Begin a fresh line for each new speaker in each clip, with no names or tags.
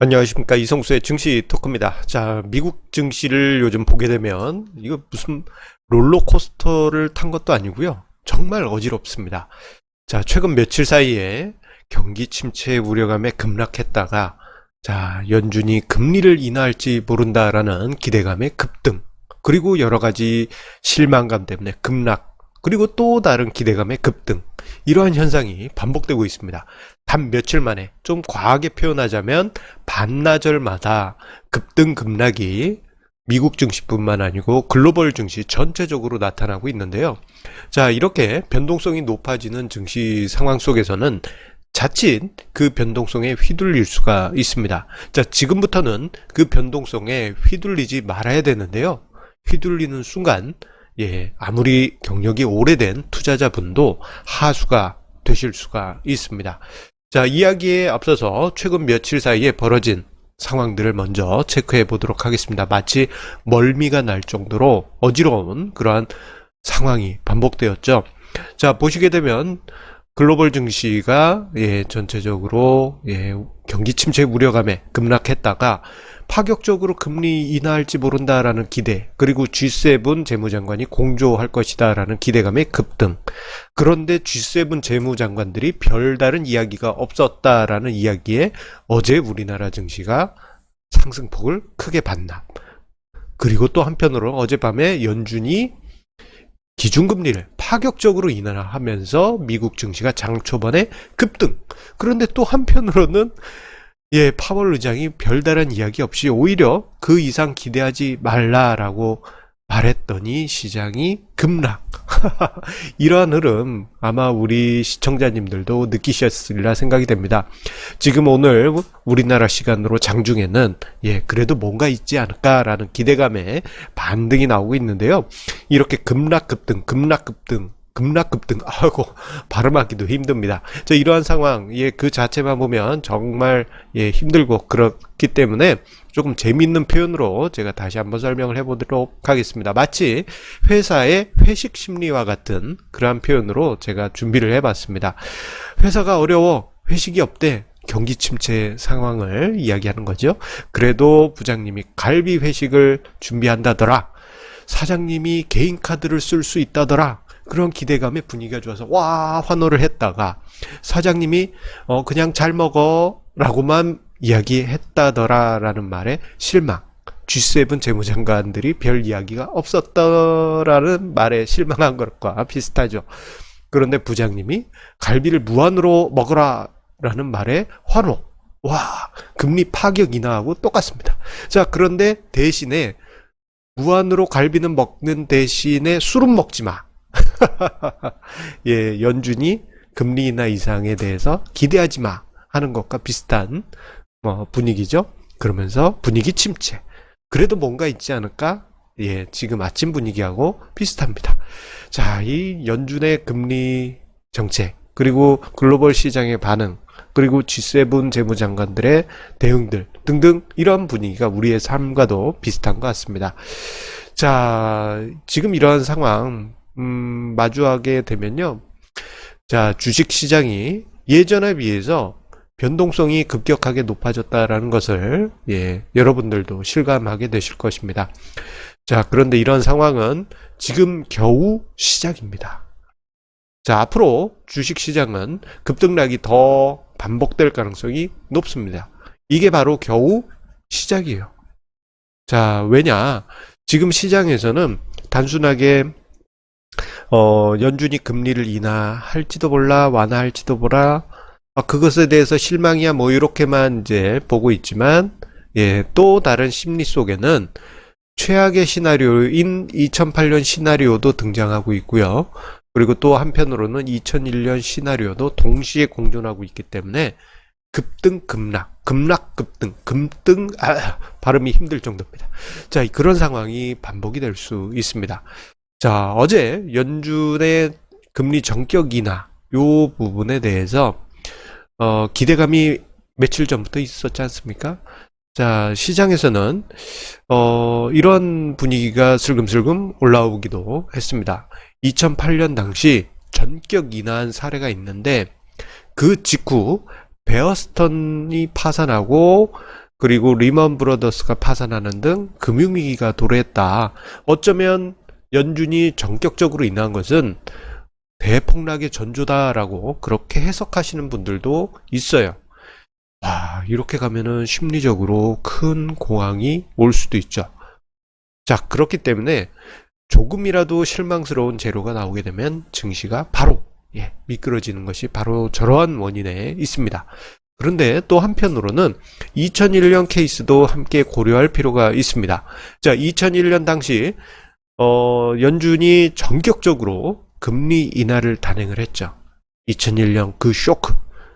안녕하십니까, 이성수의 증시 토크입니다. 자, 미국 증시를 요즘 보게 되면 이거 무슨 롤러코스터를 탄 것도 아니고요, 정말 어지럽습니다. 자, 최근 며칠 사이에 경기 침체 우려감에 급락했다가, 자, 연준이 금리를 인하할지 모른다라는 기대감에 급등, 그리고 여러 가지 실망감 때문에 급락, 그리고 또 다른 기대감에 급등, 이러한 현상이 반복되고 있습니다. 단 며칠 만에, 좀 과하게 표현하자면 반나절마다 급등 급락이 미국 증시뿐만 아니고 글로벌 증시 전체적으로 나타나고 있는데요. 자, 이렇게 변동성이 높아지는 증시 상황 속에서는 자칫 그 변동성에 휘둘릴 수가 있습니다. 자, 지금부터는 그 변동성에 휘둘리지 말아야 되는데요. 휘둘리는 순간, 아무리 경력이 오래된 투자자분도 하수가 되실 수가 있습니다. 자, 이야기에 앞서서 최근 며칠 사이에 벌어진 상황들을 먼저 체크해 보도록 하겠습니다. 마치 멀미가 날 정도로 어지러운 그러한 상황이 반복되었죠. 자, 보시게 되면 글로벌 증시가 전체적으로 경기 침체 우려감에 급락했다가 파격적으로 금리 인하할지 모른다라는 기대, 그리고 G7 재무장관이 공조할 것이다라는 기대감의 급등. 그런데 G7 재무장관들이 별다른 이야기가 없었다라는 이야기에 어제 우리나라 증시가 상승폭을 크게 반납. 그리고 또 한편으로 어젯밤에 연준이 기준금리를 파격적으로 인하하면서 미국 증시가 장 초반에 급등. 그런데 또 한편으로는 파월 의장이 별다른 이야기 없이 오히려 그 이상 기대하지 말라라고 말했더니 시장이 급락. 이러한 흐름 아마 우리 시청자님들도 느끼셨으리라 생각이 됩니다. 지금 오늘 우리나라 시간으로 장중에는 그래도 뭔가 있지 않을까라는 기대감에 반등이 나오고 있는데요. 이렇게 급락급등, 급락급등, 급락급등, 아이고, 발음하기도 힘듭니다. 자, 이러한 상황, 그 자체만 보면 정말 힘들고 그렇기 때문에 조금 재미있는 표현으로 제가 다시 한번 설명을 해보도록 하겠습니다. 마치 회사의 회식 심리와 같은 그러한 표현으로 제가 준비를 해봤습니다. 회사가 어려워, 회식이 없대. 경기 침체 상황을 이야기하는 거죠. 그래도 부장님이 갈비 회식을 준비한다더라. 사장님이 개인 카드를 쓸 수 있다더라. 그런 기대감에 분위기가 좋아서 와, 환호를 했다가 사장님이 그냥 잘 먹어 라고만 이야기했다더라 라는 말에 실망. G7 재무장관들이 별 이야기가 없었더라는 말에 실망한 것과 비슷하죠. 그런데 부장님이 갈비를 무한으로 먹어라 라는 말에 환호. 와, 금리 파격 인하하고 똑같습니다. 자, 그런데 대신에 무한으로 갈비는 먹는 대신에 술은 먹지 마. 연준이 금리 인하 이상에 대해서 기대하지 마 하는 것과 비슷한 분위기죠. 그러면서 분위기 침체. 그래도 뭔가 있지 않을까? 지금 아침 분위기하고 비슷합니다. 자, 이 연준의 금리 정책, 그리고 글로벌 시장의 반응, 그리고 G7 재무장관들의 대응들 등등 이런 분위기가 우리의 삶과도 비슷한 것 같습니다. 자, 지금 이러한 상황 마주하게 되면요. 자, 주식 시장이 예전에 비해서 변동성이 급격하게 높아졌다라는 것을 여러분들도 실감하게 되실 것입니다. 자, 그런데 이런 상황은 지금 겨우 시작입니다. 자, 앞으로 주식 시장은 급등락이 더 반복될 가능성이 높습니다. 이게 바로 겨우 시작이에요. 자, 왜냐? 지금 시장에서는 단순하게 연준이 금리를 인하할지도 몰라, 완화할지도 몰라, 그것에 대해서 실망이야, 뭐, 이렇게만 이제 보고 있지만, 또 다른 심리 속에는 최악의 시나리오인 2008년 시나리오도 등장하고 있고요. 그리고 또 한편으로는 2001년 시나리오도 동시에 공존하고 있기 때문에 급등, 급락, 급락, 급등, 급등, 발음이 힘들 정도입니다. 자, 그런 상황이 반복이 될 수 있습니다. 자, 어제 연준의 금리 정격 인하 요 부분에 대해서 기대감이 며칠 전부터 있었지 않습니까? 자, 시장에서는 이런 분위기가 슬금슬금 올라오기도 했습니다. 2008년 당시 전격 인하한 사례가 있는데 그 직후 베어스턴이 파산하고 그리고 리먼 브러더스가 파산하는 등 금융위기가 도래했다. 어쩌면 연준이 전격적으로 인한 것은 대폭락의 전조다라고 그렇게 해석하시는 분들도 있어요. 와, 이렇게 가면은 심리적으로 큰 공황이 올 수도 있죠. 자, 그렇기 때문에 조금이라도 실망스러운 재료가 나오게 되면 증시가 바로 미끄러지는 것이 바로 저러한 원인에 있습니다. 그런데 또 한편으로는 2001년 케이스도 함께 고려할 필요가 있습니다. 자, 2001년 당시 연준이 전격적으로 금리 인하를 단행을 했죠. 2001년 그 쇼크,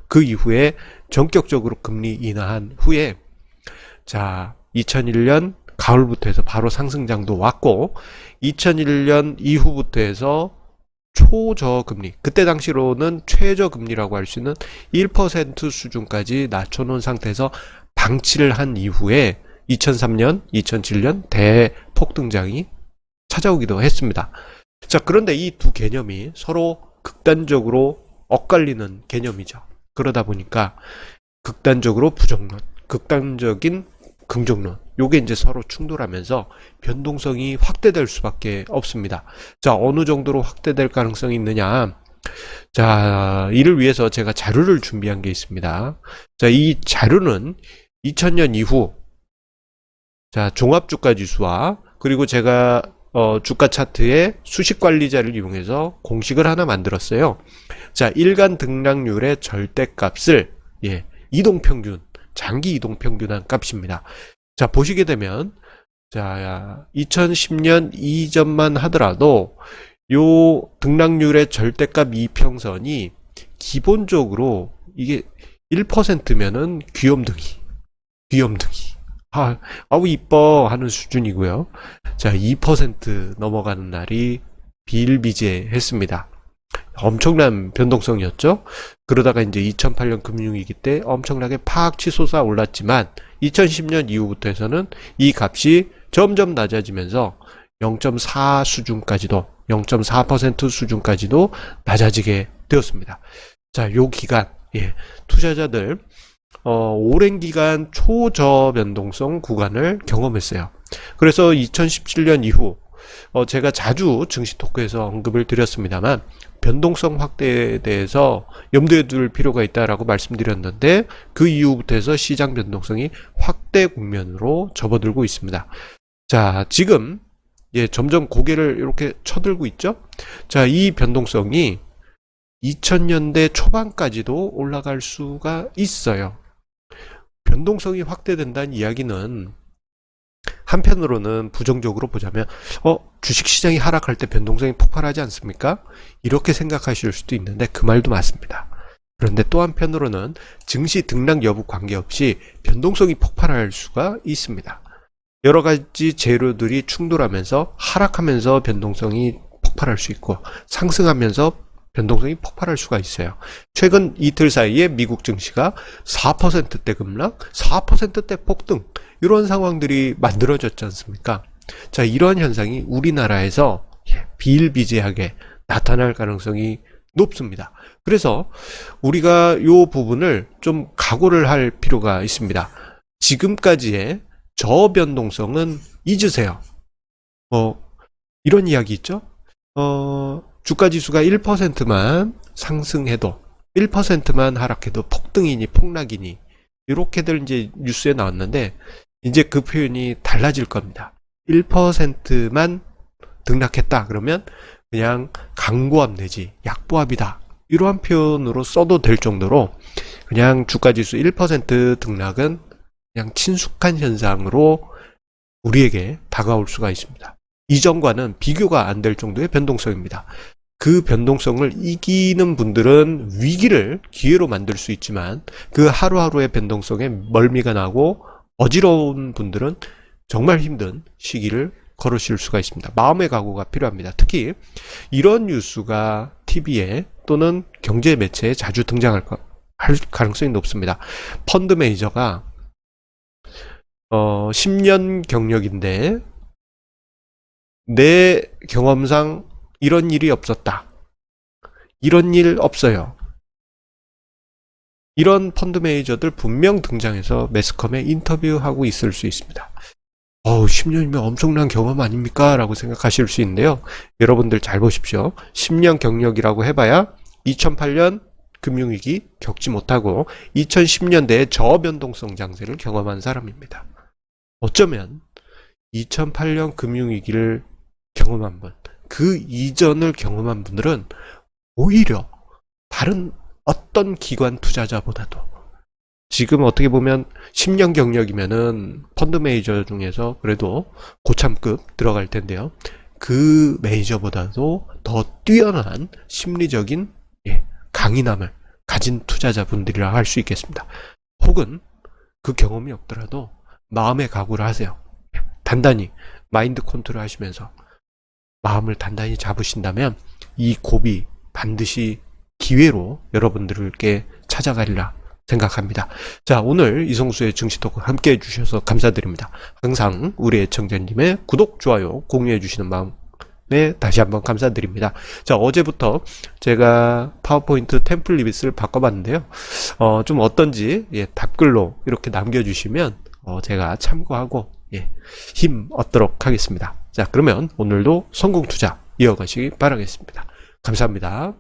그 이후에 전격적으로 금리 인하한 후에 자, 2001년 가을부터 해서 바로 상승장도 왔고 2001년 이후부터 해서 초저금리, 그때 당시로는 최저금리라고 할 수 있는 1% 수준까지 낮춰놓은 상태에서 방치를 한 이후에 2003년, 2007년 대폭등장이 찾아오기도 했습니다. 자, 그런데 이 두 개념이 서로 극단적으로 엇갈리는 개념이죠. 그러다 보니까 극단적으로 부정론, 극단적인 긍정론, 요게 이제 서로 충돌하면서 변동성이 확대될 수밖에 없습니다. 자, 어느 정도로 확대될 가능성이 있느냐? 자, 이를 위해서 제가 자료를 준비한 게 있습니다. 자, 이 자료는 2000년 이후 자, 종합주가지수와 그리고 제가 주가 차트의 수식 관리자를 이용해서 공식을 하나 만들었어요. 자, 일간 등락률의 절대값을 이동평균, 장기 이동평균한 값입니다. 자, 보시게 되면 자, 2010년 이전만 하더라도 요 등락률의 절대값 이평선이 기본적으로 이게 1%면은 귀염둥이 아우 이뻐 하는 수준이고요. 자, 2% 넘어가는 날이 비일비재했습니다. 엄청난 변동성이었죠. 그러다가 이제 2008년 금융위기 때 엄청나게 팍 치솟아 올랐지만 2010년 이후부터 해서는 이 값이 점점 낮아지면서 0.4 수준까지도 0.4% 수준까지도 낮아지게 되었습니다. 자, 요 기간 투자자들 오랜 기간 초저변동성 구간을 경험했어요. 그래서 2017년 이후 제가 자주 증시 토크에서 언급을 드렸습니다만 변동성 확대에 대해서 염두에 둘 필요가 있다라고 말씀드렸는데 그 이후부터 해서 시장 변동성이 확대 국면으로 접어들고 있습니다. 자, 지금 점점 고개를 이렇게 쳐들고 있죠. 자, 이 변동성이 2000년대 초반까지도 올라갈 수가 있어요. 변동성이 확대된다는 이야기는 한편으로는 부정적으로 보자면 주식시장이 하락할 때 변동성이 폭발하지 않습니까? 이렇게 생각하실 수도 있는데 그 말도 맞습니다. 그런데 또 한편으로는 증시 등락 여부 관계없이 변동성이 폭발할 수가 있습니다. 여러 가지 재료들이 충돌하면서 하락하면서 변동성이 폭발할 수 있고 상승하면서 변동성이 폭발할 수가 있어요. 최근 이틀 사이에 미국 증시가 4%대 급락, 4%대 폭등 이런 상황들이 만들어졌지 않습니까? 자, 이러한 현상이 우리나라에서 비일비재하게 나타날 가능성이 높습니다. 그래서 우리가 이 부분을 좀 각오를 할 필요가 있습니다. 지금까지의 저변동성은 잊으세요. 이런 이야기 있죠? 주가지수가 1%만 상승해도 1%만 하락해도 폭등이니 폭락이니 이렇게들 이제 뉴스에 나왔는데 이제 그 표현이 달라질 겁니다. 1%만 등락했다 그러면 그냥 강보합 내지 약보합이다 이러한 표현으로 써도 될 정도로 그냥 주가지수 1% 등락은 그냥 친숙한 현상으로 우리에게 다가올 수가 있습니다. 이전과는 비교가 안 될 정도의 변동성입니다. 그 변동성을 이기는 분들은 위기를 기회로 만들 수 있지만 그 하루하루의 변동성에 멀미가 나고 어지러운 분들은 정말 힘든 시기를 걸으실 수가 있습니다. 마음의 각오가 필요합니다. 특히 이런 뉴스가 TV에 또는 경제 매체에 자주 등장할 가능성이 높습니다. 펀드 매니저가 10년 경력인데 내 경험상 이런 일이 없었다. 이런 일 없어요. 이런 펀드 매니저들 분명 등장해서 매스컴에 인터뷰하고 있을 수 있습니다. 10년이면 엄청난 경험 아닙니까? 라고 생각하실 수 있는데요. 여러분들 잘 보십시오. 10년 경력이라고 해봐야 2008년 금융위기 겪지 못하고 2010년대에 저변동성 장세를 경험한 사람입니다. 어쩌면 2008년 금융위기를 경험한 분, 그 이전을 경험한 분들은 오히려 다른 어떤 기관 투자자보다도 지금 어떻게 보면 10년 경력이면은 펀드 매니저 중에서 그래도 고참급 들어갈 텐데요. 그 매니저보다도 더 뛰어난 심리적인 강인함을 가진 투자자분들이라 할 수 있겠습니다. 혹은 그 경험이 없더라도 마음의 각오를 하세요. 단단히 마인드 컨트롤 하시면서 마음을 단단히 잡으신다면 이 고비 반드시 기회로 여러분들께 찾아가리라 생각합니다. 자, 오늘 이성수의 증시 토크 함께 해주셔서 감사드립니다. 항상 우리 애청자님의 구독, 좋아요, 공유해 주시는 마음에 다시 한번 감사드립니다. 자, 어제부터 제가 파워포인트 템플릿을 바꿔봤는데요. 좀 어떤지 답글로 이렇게 남겨주시면 제가 참고하고 힘 얻도록 하겠습니다. 자, 그러면 오늘도 성공 투자 이어가시기 바라겠습니다. 감사합니다.